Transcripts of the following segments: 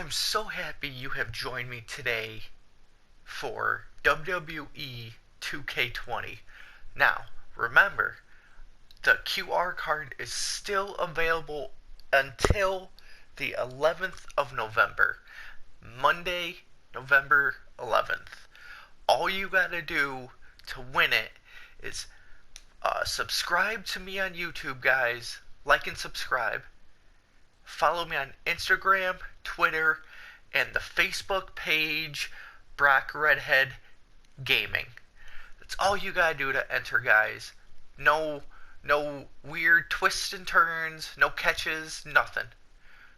I'm so happy you have joined me today for WWE 2k20. Now, remember, the QR card is still available until the 11th of November. Monday, November 11th. All you gotta do to win it is subscribe to me on YouTube, guys. Like and subscribe. Follow me on Instagram, Twitter, and the Facebook page, Brock Redhead Gaming. That's all you gotta do to enter, guys. No weird twists and turns, no catches, nothing.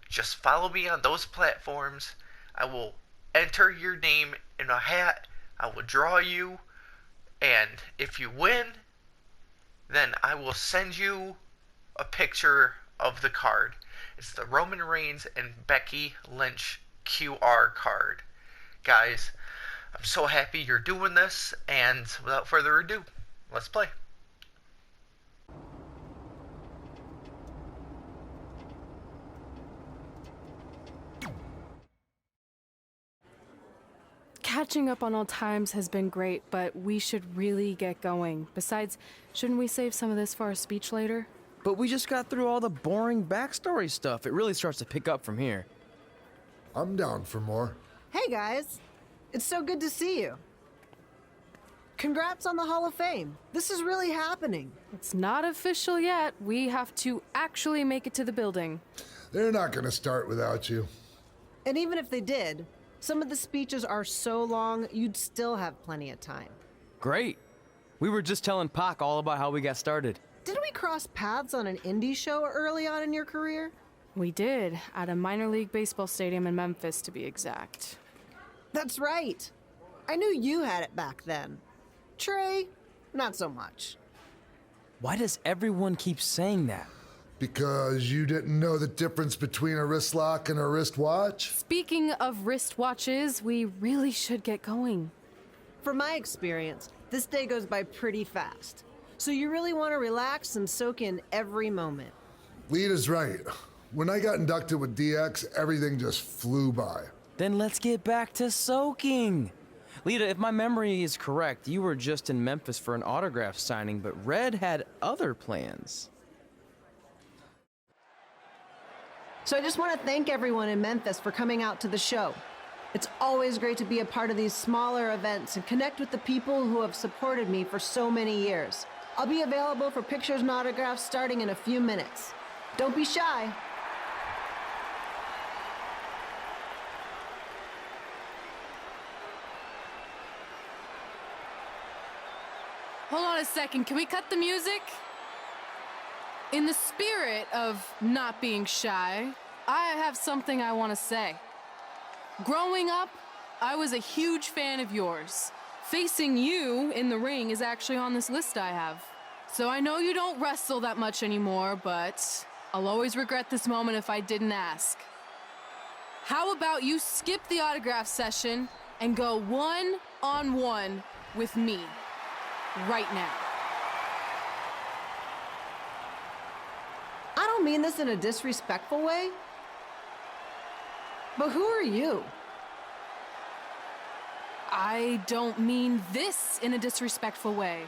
Just follow me on those platforms. I will enter your name in a hat. I will draw you. And if you win, then I will send you a picture of the card. It's the Roman Reigns and Becky Lynch QR card. Guys, I'm so happy you're doing this, and without further ado, let's play. Catching up on old times has been great, but we should really get going. Besides, shouldn't we save some of this for our speech later? But we just got through all the boring backstory stuff. It really starts to pick up from here. I'm down for more. Hey guys, it's so good to see you. Congrats on the Hall of Fame. This is really happening. It's not official yet. We have to actually make it to the building. They're not gonna start without you. And even if they did, some of the speeches are so long, you'd still have plenty of time. Great. We were just telling Pac all about how we got started. Didn't we cross paths on an indie show early on in your career? We did, at a minor league baseball stadium in Memphis, to be exact. That's right. I knew you had it back then. Trey, not so much. Why does everyone keep saying that? Because you didn't know the difference between a wrist lock and a wristwatch? Speaking of wristwatches, we really should get going. From my experience, this day goes by pretty fast. So you really want to relax and soak in every moment. Lita's right. When I got inducted with DX, everything just flew by. Then let's get back to soaking. Lita, if my memory is correct, you were just in Memphis for an autograph signing, but Red had other plans. So I just want to thank everyone in Memphis for coming out to the show. It's always great to be a part of these smaller events and connect with the people who have supported me for so many years. I'll be available for pictures and autographs starting in a few minutes. Don't be shy. Hold on a second, can we cut the music? In the spirit of not being shy, I have something I want to say. Growing up, I was a huge fan of yours. Facing you in the ring is actually on this list I have. So I know you don't wrestle that much anymore, but I'll always regret this moment if I didn't ask. How about you skip the autograph session and go one-on-one with me right now? I don't mean this in a disrespectful way, but who are you? I don't mean this in a disrespectful way,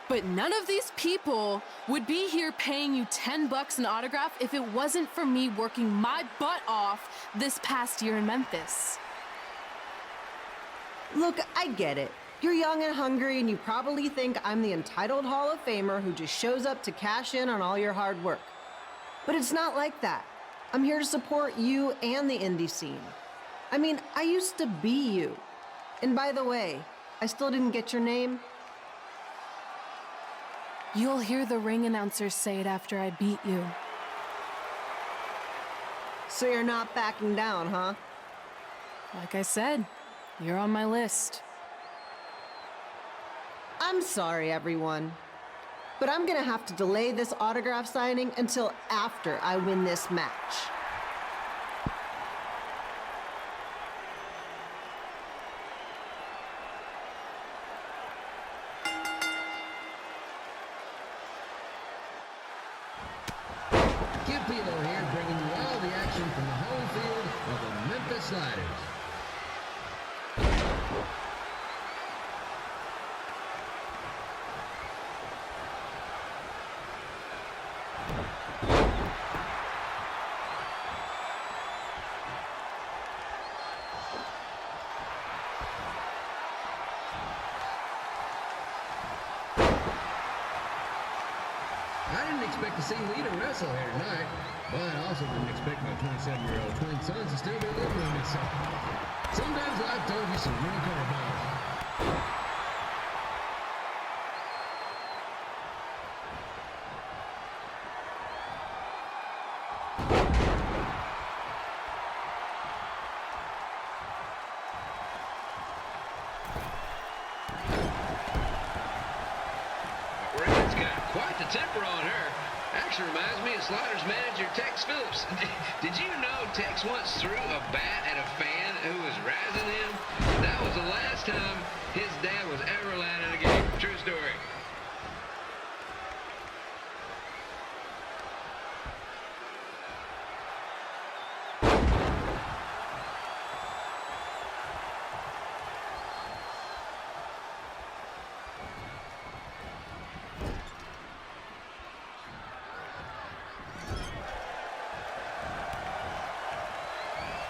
but none of these people would be here paying you $10 an autograph if it wasn't for me working my butt off this past year in Memphis. Look, I get it. You're young and hungry, and you probably think I'm the entitled Hall of Famer who just shows up to cash in on all your hard work. But it's not like that. I'm here to support you and the indie scene. I mean, I used to be you. And by the way, I still didn't get your name. You'll hear the ring announcer say it after I beat you. So you're not backing down, huh? Like I said, you're on my list. I'm sorry, everyone. But I'm gonna have to delay this autograph signing until after I win this match. Skip Pilo here, bringing you all the action from the home field of the Memphis Sliders. I didn't expect to see Lita wrestle here tonight, but I also didn't expect my 27-year-old twin sons to still be living with me, so sometimes life throws you some real curveballs. Red's got quite the temper on her. Actually reminds me of Slaughter's manager, Tex Phillips. Did you know Tex once threw a bat at a fan who was razzing him? That was the last time his dad was ever allowed in a game. True story.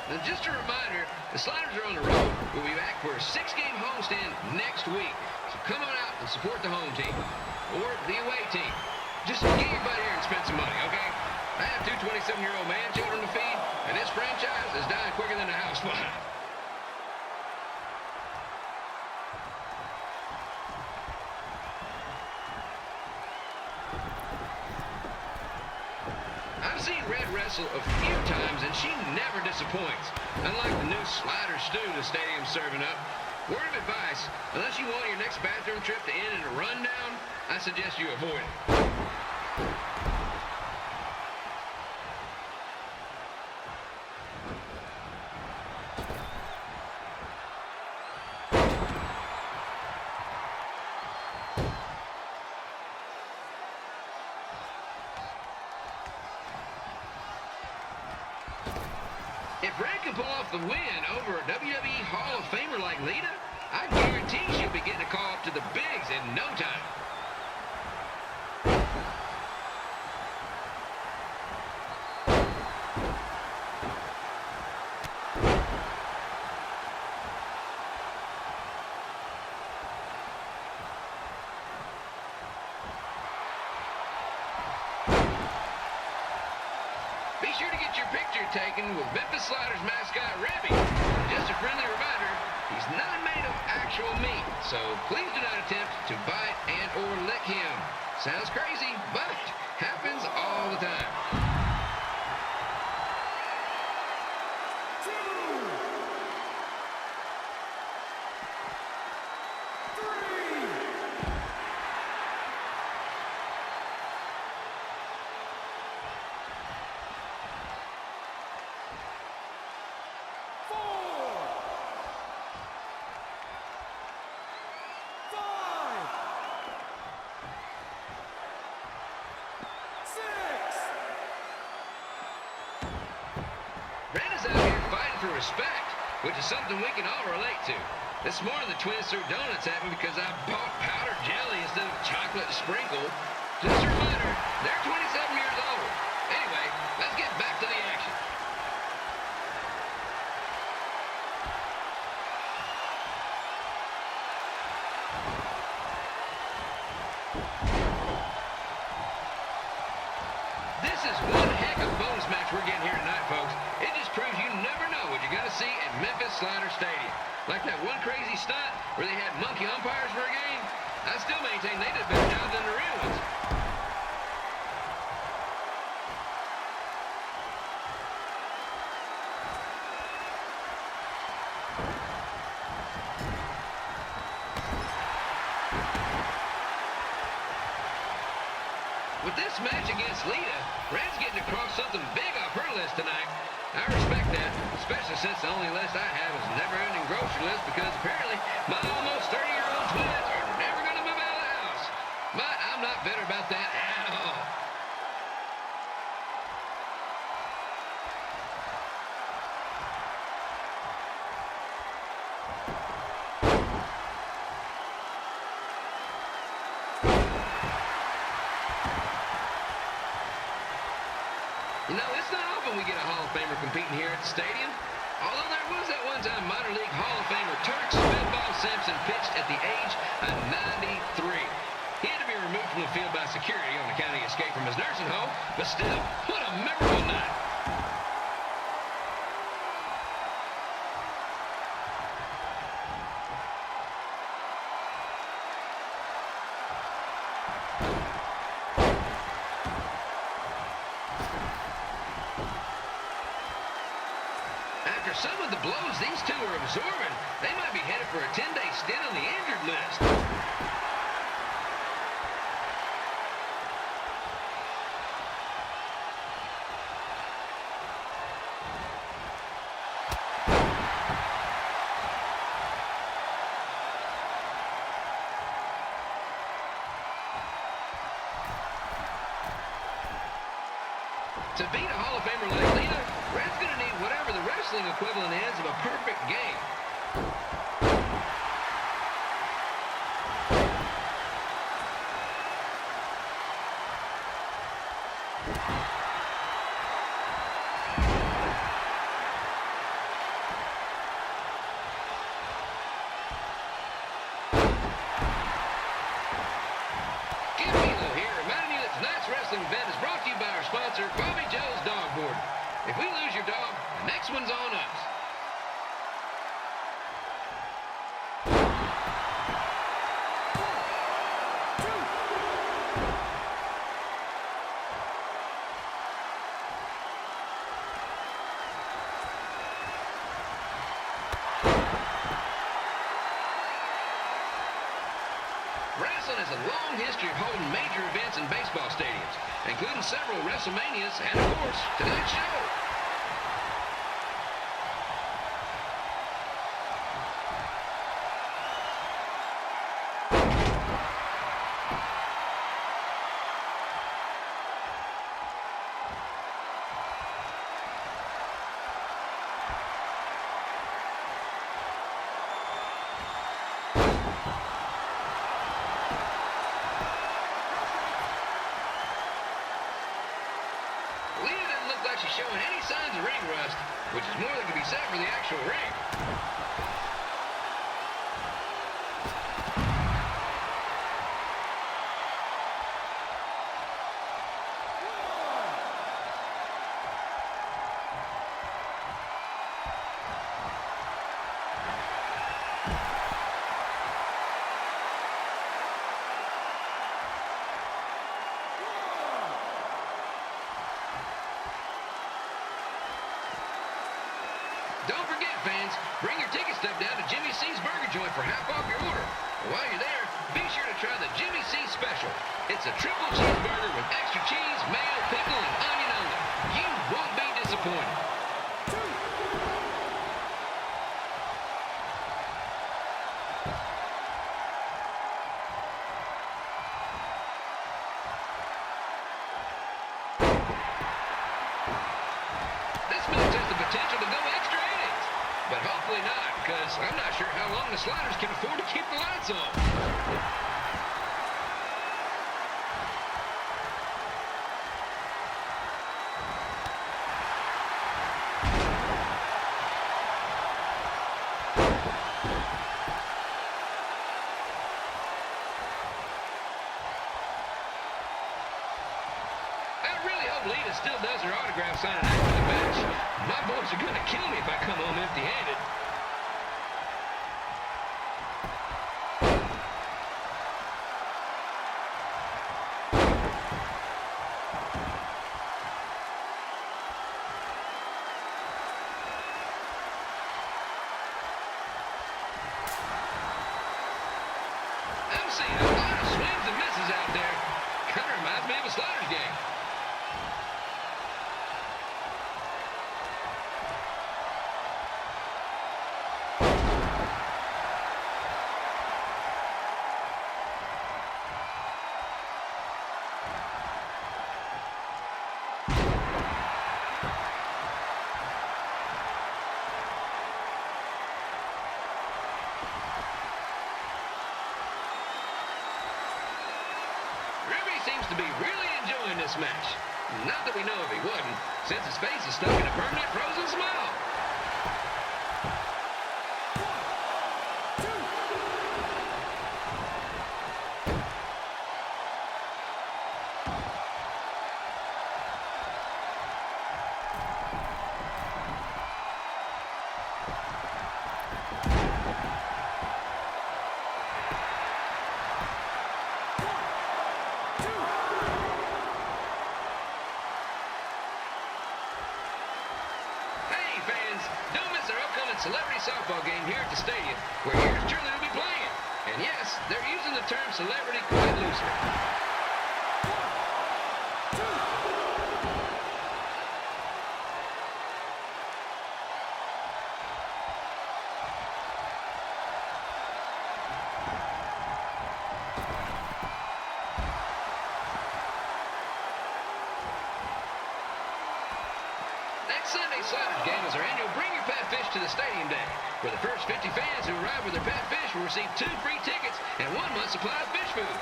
Now, just a reminder, the Sliders are on the road. We'll be back for a 6-game homestand next week. So come on out and support the home team or the away team. Just get your butt here and spend some money, okay? I have 2 27-year-old man children to feed, and this franchise is dying quicker than a house fire. I've seen Red wrestle a few times, and she never disappoints. Unlike the new slider stew the stadium's serving up. Word of advice, unless you want your next bathroom trip to end in a rundown, I suggest you avoid it. If Red can pull off the win over a WWE Hall of Famer like Lita, I guarantee she'll be getting a call up to the bigs in no time. Be sure to get your picture taken with Memphis Sliders mascot Rebby. Just a friendly reminder, he's not made of actual meat, so please do not attempt to bite and or lick him. Sounds crazy, but happens all the time. Red is out here fighting for respect, which is something we can all relate to. This morning the twins threw donuts at me because I bought powdered jelly instead of chocolate sprinkle. Just a reminder, they're 27 years old. Anyway, let's get back to the action. This is one heck of a bonus match we're getting here tonight, folks. It just proves you never know what you're going to see at Memphis Slider Stadium. Like that one crazy stunt where they had monkey umpires for a game. I still maintain they did a better job than the real ones. With this match against Lita, Red's getting across something big off her list tonight. I respect that, especially since the only list I have is a never-ending grocery list because apparently my almost 30-year-old twins are never going to move out of the house. But I'm not bitter about that at all. when we get a Hall of Famer competing here at the stadium. Although there was that one-time minor league Hall of Famer Turk Spitball Simpson pitched at the age of 93. He had to be removed from the field by security on account of the escape from his nursing home, but still, what a memorable night. After some of the blows these two are absorbing, they might be headed for a 10-day stint on the injured list. To beat a Hall of Famer like Lita, Red's going to need whatever the wrestling equivalent is of a perfect game. Kim Milo here, reminding you that tonight's wrestling event is brought to you by our sponsor, Bobby Joe's Dog Board. If we lose your dog, the next one's on us. Wrestling has a long history of holding major events in baseball stadiums, including several WrestleManias and, of course, tonight's show. Lita doesn't look like she's showing any signs of ring rust, which is more than can be said for the actual ring. Don't forget, fans, bring your ticket stub down to Jimmy C's Burger Joint for half off your order. And while you're there, be sure to try the Jimmy C Special. It's a triple cheeseburger with extra cheese, mayo, pickle, and onion only. You won't be disappointed. This match has the potential to go extra innings, but hopefully not, because I'm not sure how long the Sliders can afford to keep the lights on. I really hope Lita still does her autograph signing after the match. My boys are going to kill me if I come home empty-handed. I'm seeing a lot of swings and misses out there. Kind of reminds me of a Sliders game. Ruby seems to be really enjoying this match. Not that we know if he wouldn't, since his face is stuck in a permanent frozen smile. Celebrity softball game here at the stadium, where yours truly will be playing. And yes, they're using the term celebrity quite loosely. Next Sunday Sliders game is our annual Bring Your Pet Fish to the Stadium Day, where the first 50 fans who arrive with their pet fish will receive 2 free tickets and 1 month's supply of fish food.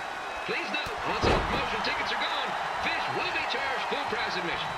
Please note, once all promotion tickets are gone, fish will be charged full price admission.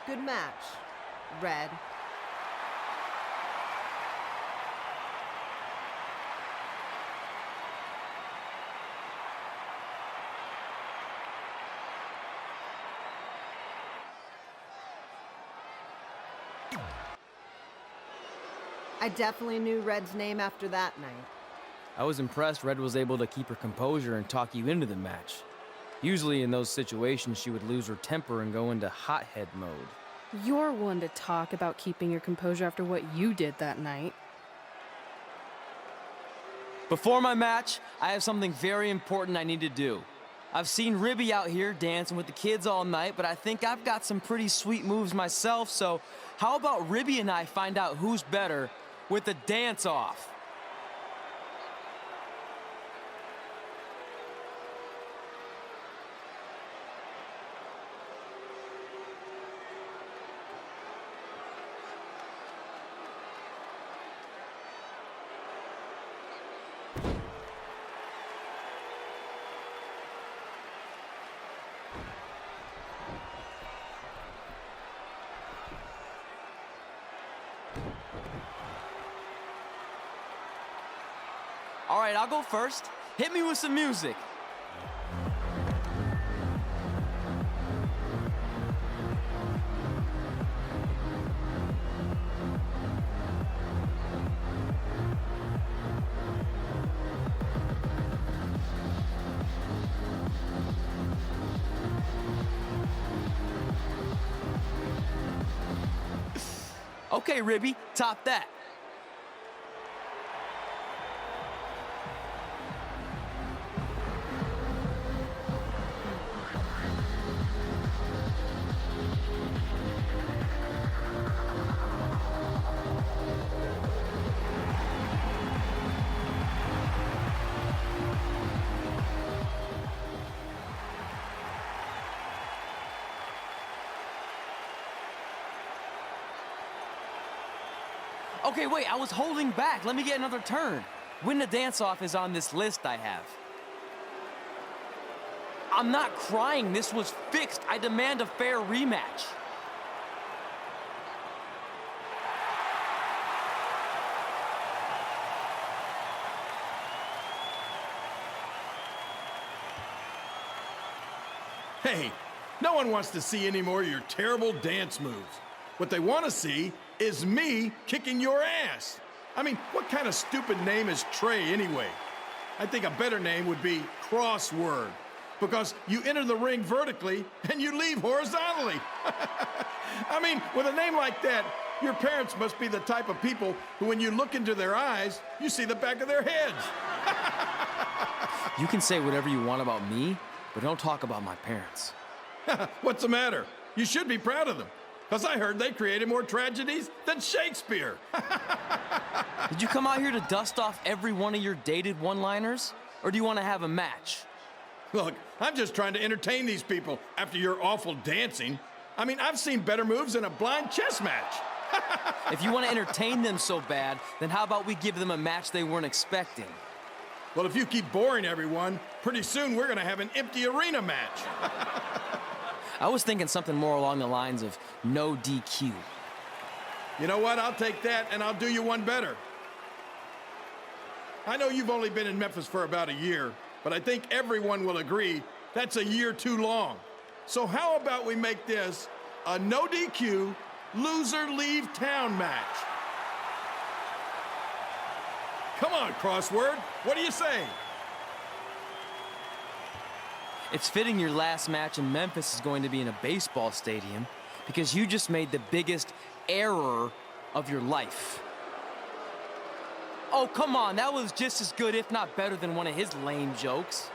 Good match, Red. I definitely knew Red's name after that night. I was impressed Red was able to keep her composure and talk you into the match. Usually in those situations, she would lose her temper and go into hothead mode. You're one to talk about keeping your composure after what you did that night. Before my match, I have something very important I need to do. I've seen Ribby out here dancing with the kids all night, but I think I've got some pretty sweet moves myself, so how about Ribby and I find out who's better with the dance-off? All right, I'll go first. Hit me with some music. Okay, Ribby, top that. Okay, wait, I was holding back. Let me get another turn. Win the dance-off is on this list I have. I'm not crying. This was fixed. I demand a fair rematch. Hey, no one wants to see any more of your terrible dance moves. What they want to see is me kicking your ass. I mean, what kind of stupid name is Trey anyway? I think a better name would be Crossword, because you enter the ring vertically and you leave horizontally. I mean, with a name like that, your parents must be the type of people who, when you look into their eyes, you see the back of their heads. You can say whatever you want about me, but don't talk about my parents. What's the matter? You should be proud of them, because I heard they created more tragedies than Shakespeare. Did you come out here to dust off every one of your dated one-liners? Or do you want to have a match? Look, I'm just trying to entertain these people after your awful dancing. I mean, I've seen better moves in a blind chess match. If you want to entertain them so bad, then how about we give them a match they weren't expecting? Well, if you keep boring everyone, pretty soon we're going to have an empty arena match. I was thinking something more along the lines of no DQ. You know what? I'll take that, and I'll do you one better. I know you've only been in Memphis for about a year, but I think everyone will agree that's a year too long. So how about we make this a no DQ, loser leave town match? Come on, Crossword. What do you say? It's fitting your last match in Memphis is going to be in a baseball stadium because you just made the biggest error of your life. Oh, come on. That was just as good, if not better, than one of his lame jokes.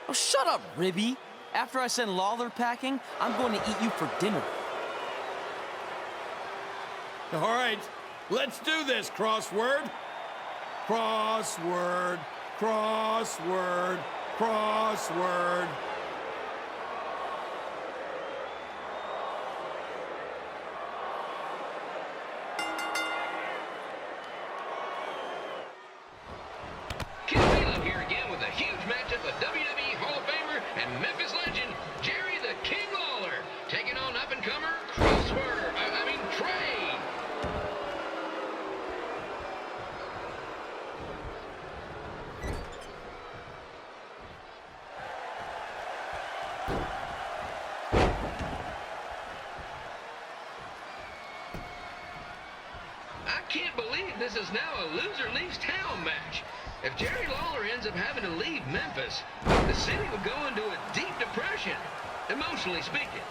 Oh, shut up, Ribby. After I send Lawler packing, I'm going to eat you for dinner. All right, let's do this, Crossword. Crossword, crossword, crossword. Kid Bela here again with a huge matchup of WWE Hall of Famer and Memphis legend Jerry the King Lawler taking on up-and-comer Trey. I can't believe this is now a loser leaves town match. If Jerry Lawler ends up having to leave Memphis, the city would go into a deep depression, emotionally speaking.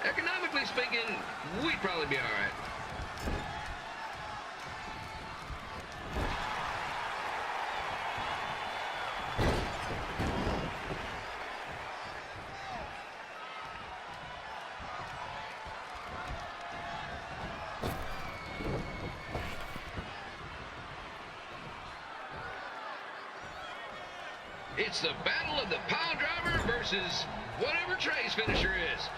Economically speaking, we'd probably be all right. It's the battle of the pile driver versus whatever Trey's finisher is.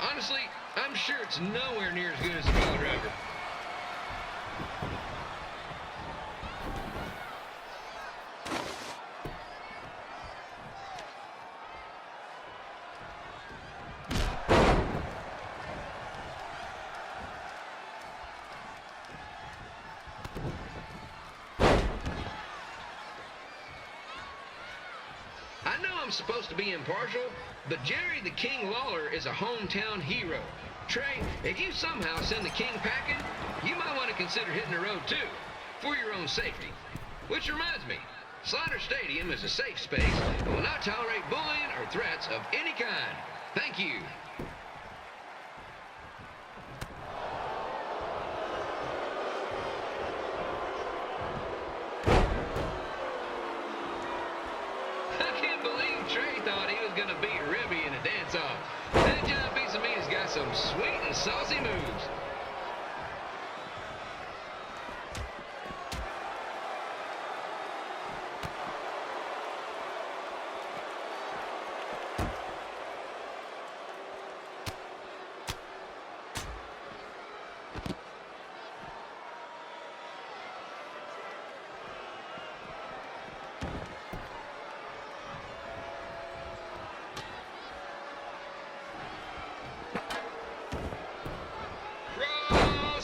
Honestly, I'm sure it's nowhere near as good as the pile driver. I know I'm supposed to be impartial, but Jerry the King Lawler is a hometown hero. Trey, if you somehow send the King packing, you might want to consider hitting the road too, for your own safety. Which reminds me, Slaughter Stadium is a safe space and will not tolerate bullying or threats of any kind. Thank you. Trey thought he was going to beat Ribby in a dance-off. That John Piece of Meat has got some sweet and saucy moves.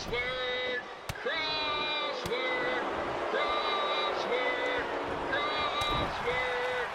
Crossword, crossword, crossword, crossword.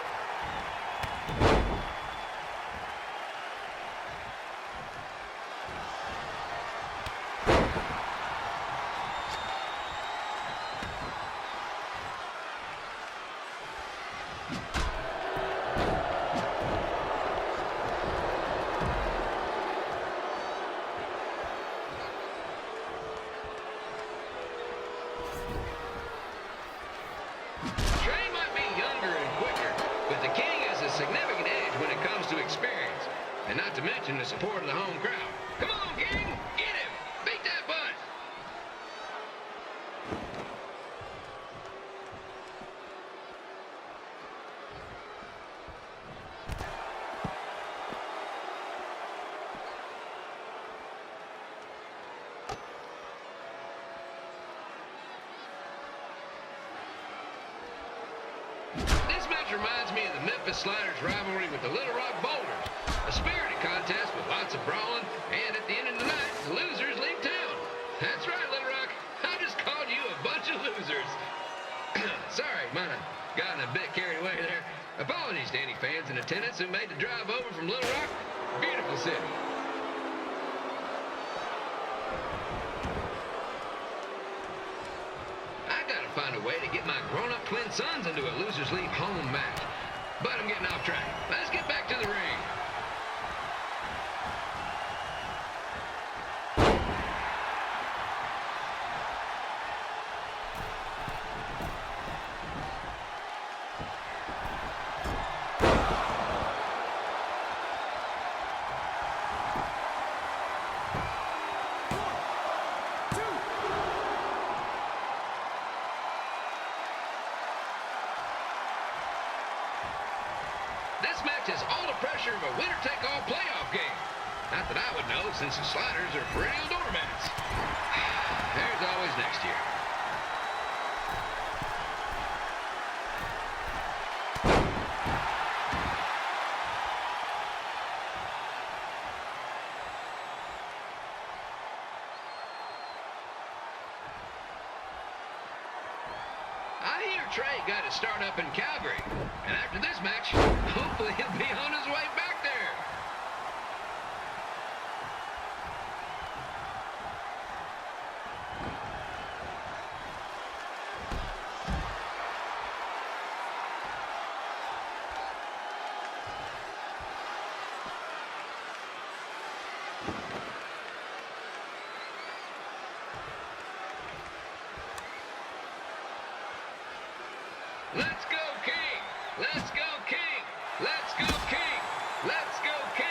Trey might be younger and quicker, but the King has a significant edge when it comes to experience, and not to mention the support of the home crowd. Come on, King, get him! Beat that butt! This match reminds me of the Memphis Sliders rivalry with the Little Rock Boulders. A spirited contest with lots of brawling, and at the end of the night, the losers leave town. That's right, Little Rock. I just called you a bunch of losers. Sorry, might have gotten a bit carried away there. Apologies to any fans in attendance who made the drive over from Little Rock. Beautiful city. I gotta find a way to get my grown-up twin sons into a losers leave home match. But I'm getting off track. Let's get back to the ring. This match has all the pressure of a winner-take-all playoff game. Not that I would know, since the Sliders are perennial doormats. There's always next year. I hear Trey got his start up in Calgary, and after this match, hopefully he'll be on his way back there. Let's go, King! Let's go, King! Let's go, King! Let's go, King!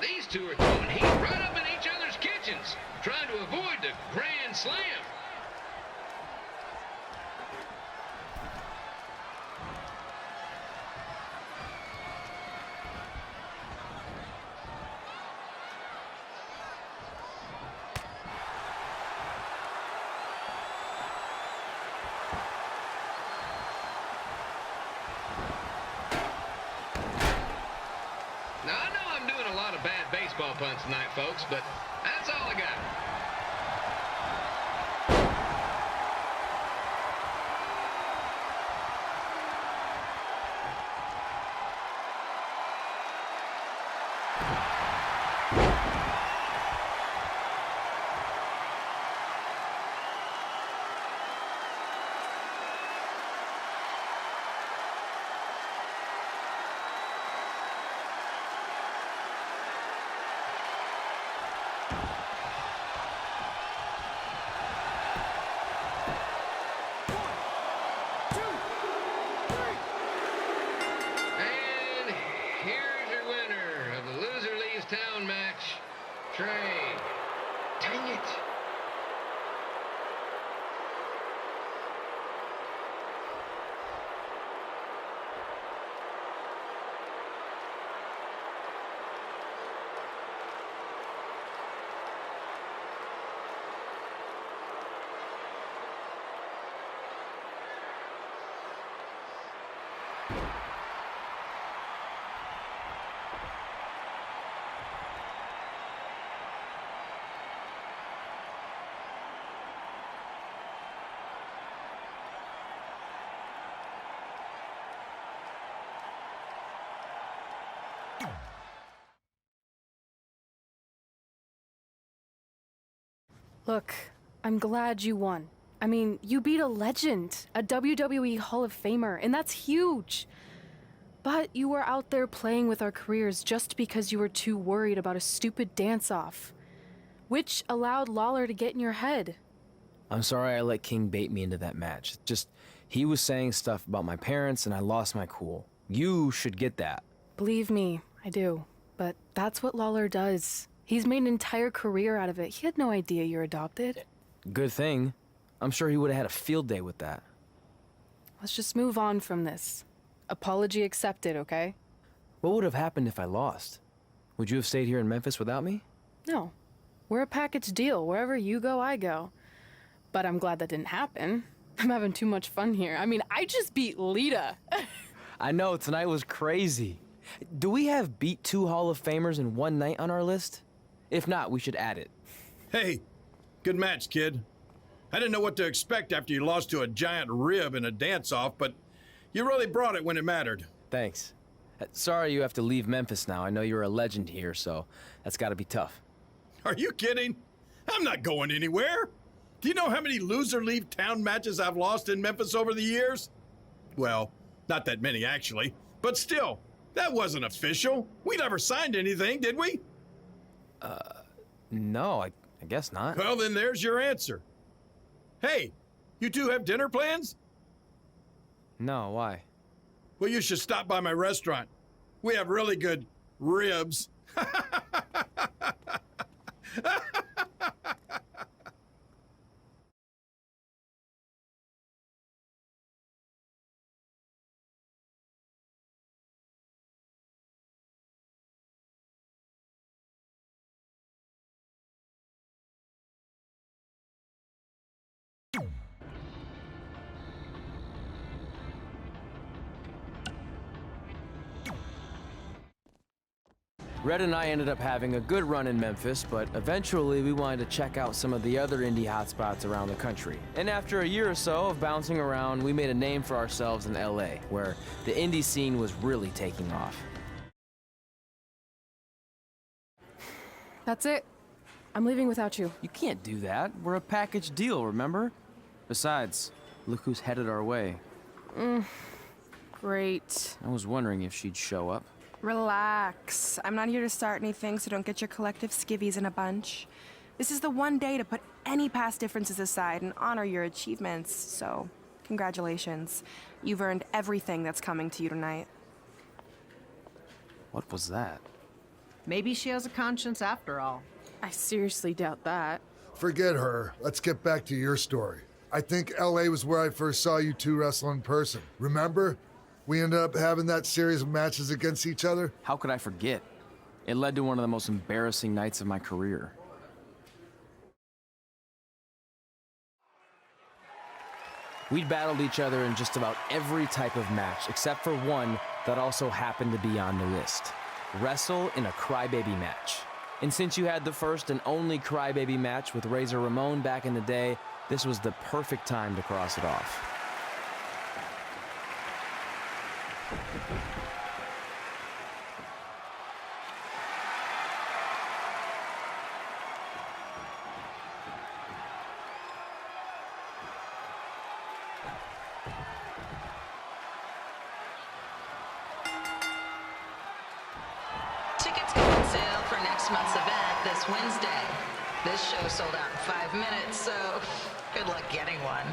These two are throwing heat right up in each other's kitchens, trying to avoid the Grand Slam. Now, I know I'm doing a lot of bad baseball puns tonight, folks, but that's all I got. Look, I'm glad you won. I mean, you beat a legend, a WWE Hall of Famer, and that's huge. But you were out there playing with our careers just because you were too worried about a stupid dance-off, which allowed Lawler to get in your head. I'm sorry I let King bait me into that match. Just, he was saying stuff about my parents and I lost my cool. You should get that. Believe me, I do. But that's what Lawler does. He's made an entire career out of it. He had no idea you're adopted. Good thing. I'm sure he would have had a field day with that. Let's just move on from this. Apology accepted, okay? What would have happened if I lost? Would you have stayed here in Memphis without me? No. We're a package deal. Wherever you go, I go. But I'm glad that didn't happen. I'm having too much fun here. I mean, I just beat Lita. I know, tonight was crazy. Do we have beat 2 Hall of Famers in one night on our list? If not, we should add it. Hey, good match, kid. I didn't know what to expect after you lost to a giant rib in a dance-off, but you really brought it when it mattered. Thanks. Sorry you have to leave Memphis now. I know you're a legend here, so that's gotta be tough. Are you kidding? I'm not going anywhere. Do you know how many loser-leave-town matches I've lost in Memphis over the years? Well, not that many, actually. But still, that wasn't official. We never signed anything, did we? No, I guess not. Well, then there's your answer. Hey, you two have dinner plans? No, why? Well, you should stop by my restaurant. We have really good ribs. Red and I ended up having a good run in Memphis, but eventually we wanted to check out some of the other indie hotspots around the country. And after a year or so of bouncing around, we made a name for ourselves in LA, where the indie scene was really taking off. That's it. I'm leaving without you. You can't do that. We're a package deal, remember? Besides, look who's headed our way. Great. I was wondering if she'd show up. Relax. I'm not here to start anything, so don't get your collective skivvies in a bunch. This is the one day to put any past differences aside and honor your achievements, so congratulations. You've earned everything that's coming to you tonight. What was that? Maybe she has a conscience after all. I seriously doubt that. Forget her. Let's get back to your story. I think LA was where I first saw you two wrestle in person. Remember? We ended up having that series of matches against each other. How could I forget? It led to one of the most embarrassing nights of my career. We'd battled each other in just about every type of match, except for one that also happened to be on the list. Wrestle in a crybaby match. And since you had the first and only crybaby match with Razor Ramon back in the day, this was the perfect time to cross it off. Tickets go on sale for next month's event this Wednesday. This show sold out in 5 minutes, so good luck getting one.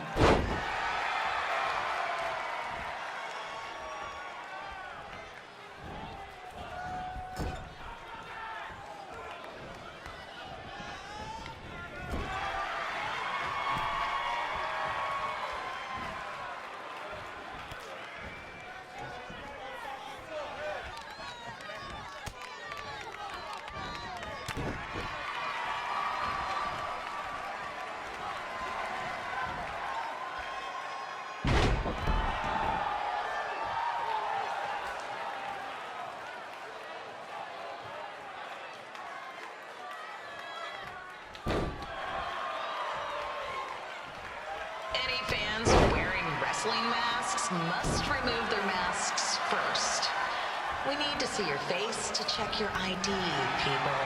Any fans wearing wrestling masks must remove their masks first. We need to see your face to check your ID, people.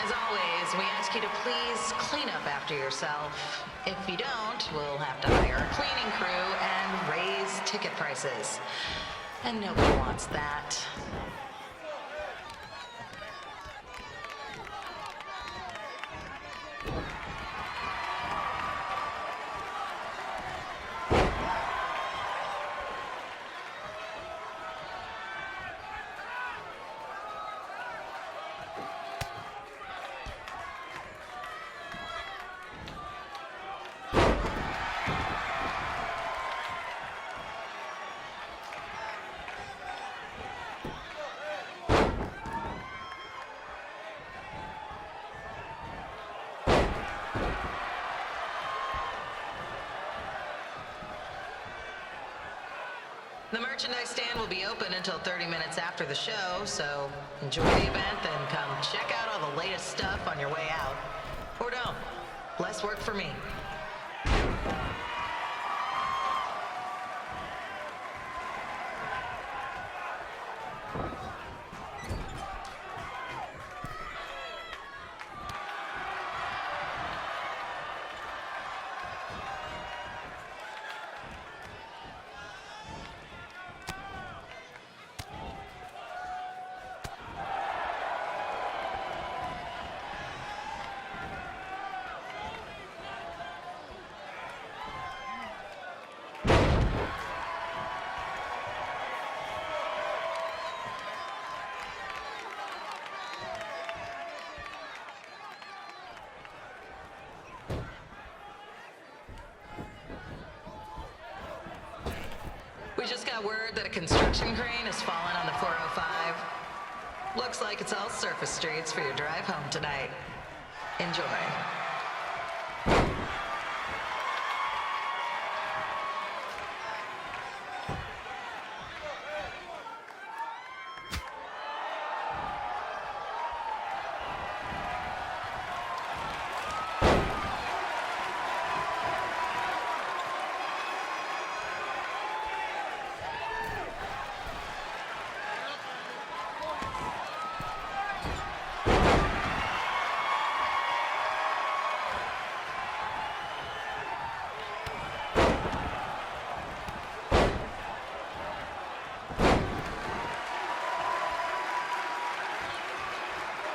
As always, we ask you to please clean up after yourself. If you don't, we'll have to hire a cleaning crew and raise ticket prices. And nobody wants that. The merchandise stand will be open until 30 minutes after the show, so enjoy the event and come check out all the latest stuff on your way out. Or don't. Less work for me. We just got word that a construction crane has fallen on the 405. Looks like it's all surface streets for your drive home tonight. Enjoy.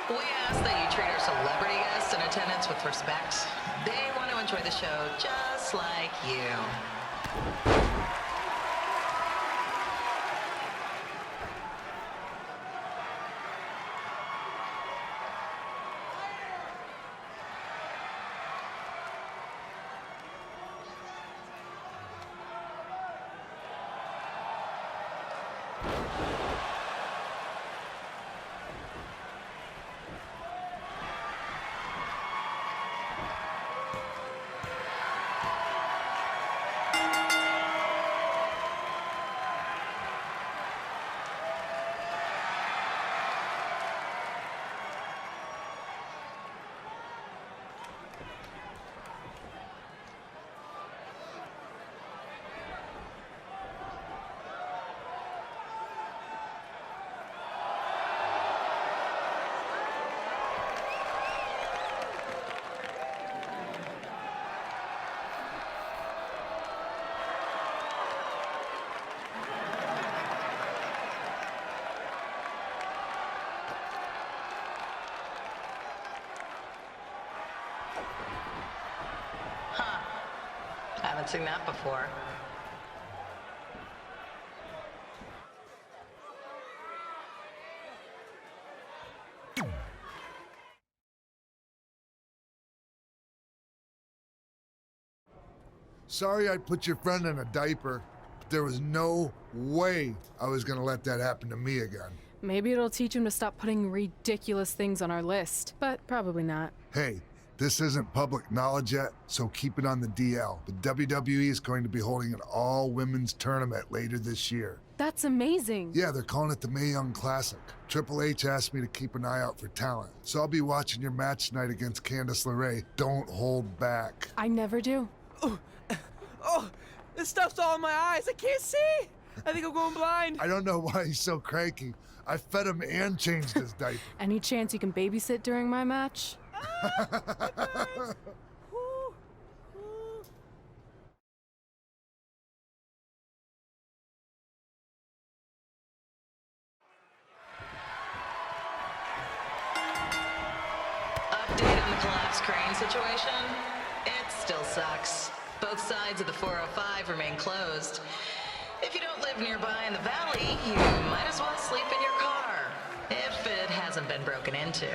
We ask that you treat our celebrity guests in attendance with respect. They want to enjoy the show just like you. Haven't seen that before. Sorry I put your friend in a diaper, but there was no way I was gonna let that happen to me again. Maybe it'll teach him to stop putting ridiculous things on our list, but probably not. Hey, this isn't public knowledge yet, so keep it on the DL. The WWE is going to be holding an all-women's tournament later this year. That's amazing. Yeah, they're calling it the Mae Young Classic. Triple H asked me to keep an eye out for talent, so I'll be watching your match tonight against Candice LeRae. Don't hold back. I never do. Oh, this stuff's all in my eyes. I can't see. I think I'm going blind. I don't know why he's so cranky. I fed him and changed his diaper. Any chance you can babysit during my match? Update on the collapsed crane situation? It still sucks. Both sides of the 405 remain closed. If you don't live nearby in the valley, you might as well sleep in your car, if it hasn't been broken into.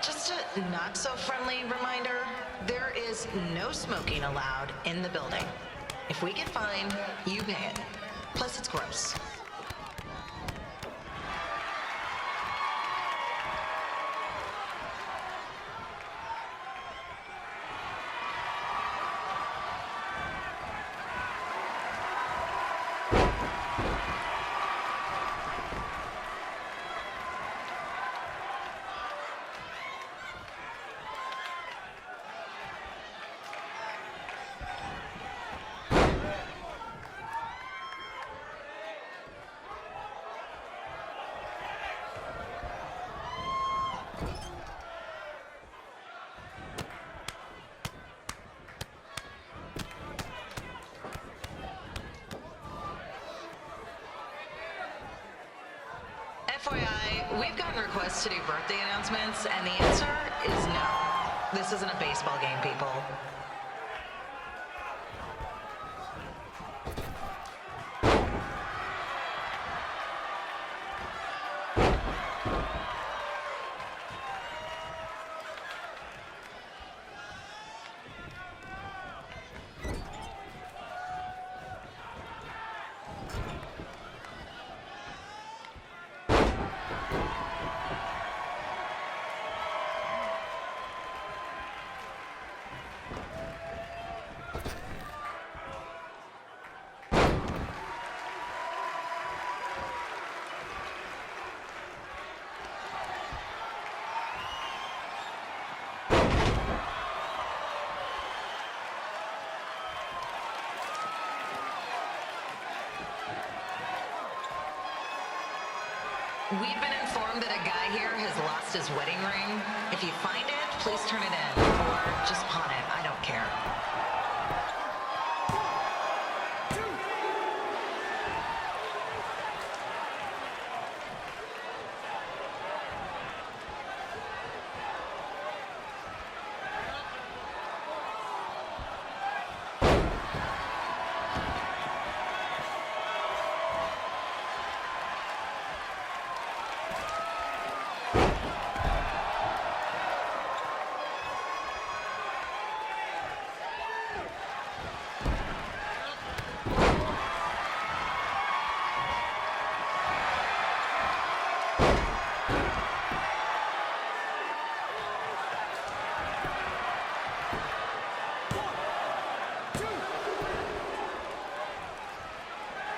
Just a not-so-friendly reminder, there is no smoking allowed in the building. If we get fined, you pay it. Plus, it's gross. FYI, we've gotten requests to do birthday announcements, and the answer is no. This isn't a baseball game, people. We've been informed that a guy here has lost his wedding ring. If you find it, please turn it in, or just pawn it. I don't care.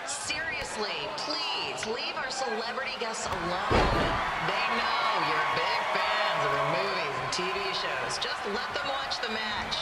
Seriously, please leave our celebrity guests alone. They know you're big fans of their movies and TV shows. Just let them watch the match.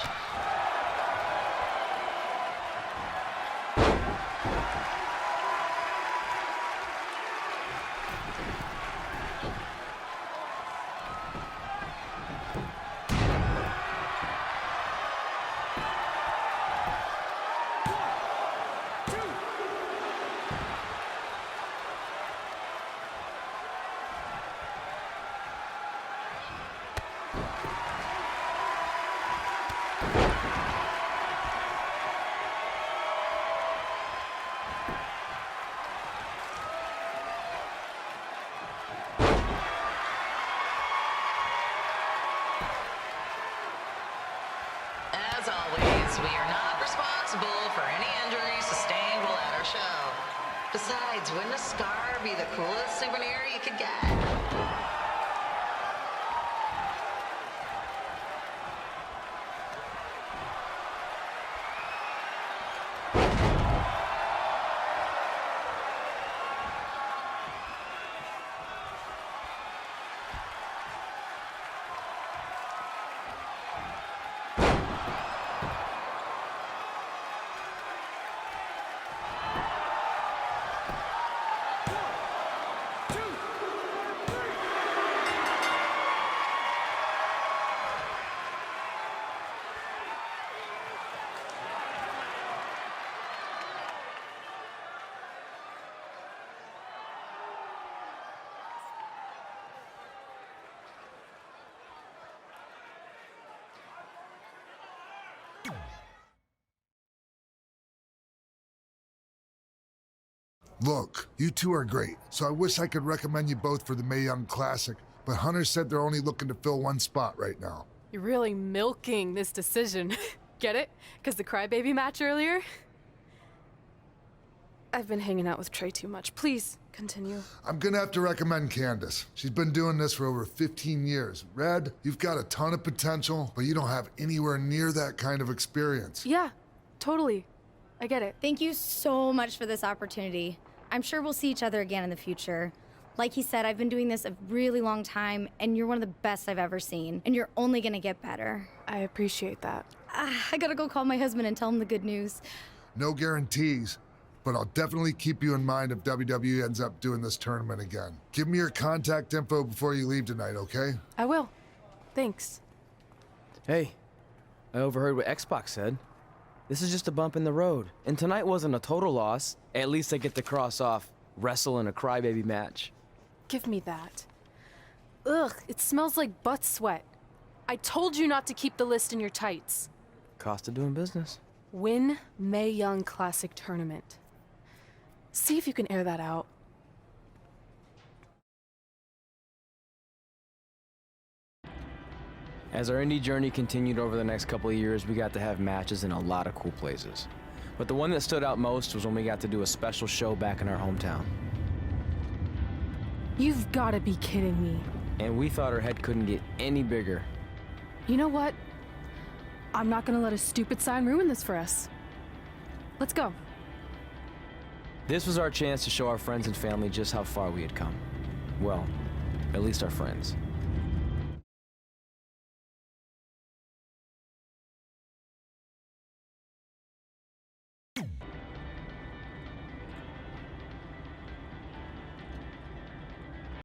As always, we are not responsible for any injuries sustained while at our show. Besides, wouldn't a scar be the coolest souvenir you could get? Look, you two are great, so I wish I could recommend you both for the Mae Young Classic, but Hunter said they're only looking to fill one spot right now. You're really milking this decision. Get it? Because the crybaby match earlier? I've been hanging out with Trey too much. Please, continue. I'm gonna have to recommend Candace. She's been doing this for over 15 years. Red, you've got a ton of potential, but you don't have anywhere near that kind of experience. Yeah, totally. I get it. Thank you so much for this opportunity. I'm sure we'll see each other again in the future. Like he said, I've been doing this a really long time, and you're one of the best I've ever seen, and you're only gonna get better. I appreciate that. I gotta go call my husband and tell him the good news. No guarantees, but I'll definitely keep you in mind if WWE ends up doing this tournament again. Give me your contact info before you leave tonight, okay? I will. Thanks. Hey, I overheard what Xbox said. This is just a bump in the road, and tonight wasn't a total loss. At least I get to cross off wrestle in a crybaby match. Give me that. Ugh, it smells like butt sweat. I told you not to keep the list in your tights. Cost of doing business. Win Mae Young Classic Tournament. See if you can air that out. As our indie journey continued over the next couple of years, we got to have matches in a lot of cool places. But the one that stood out most was when we got to do a special show back in our hometown. You've got to be kidding me. And we thought our head couldn't get any bigger. You know what? I'm not gonna let a stupid sign ruin this for us. Let's go. This was our chance to show our friends and family just how far we had come. Well, at least our friends.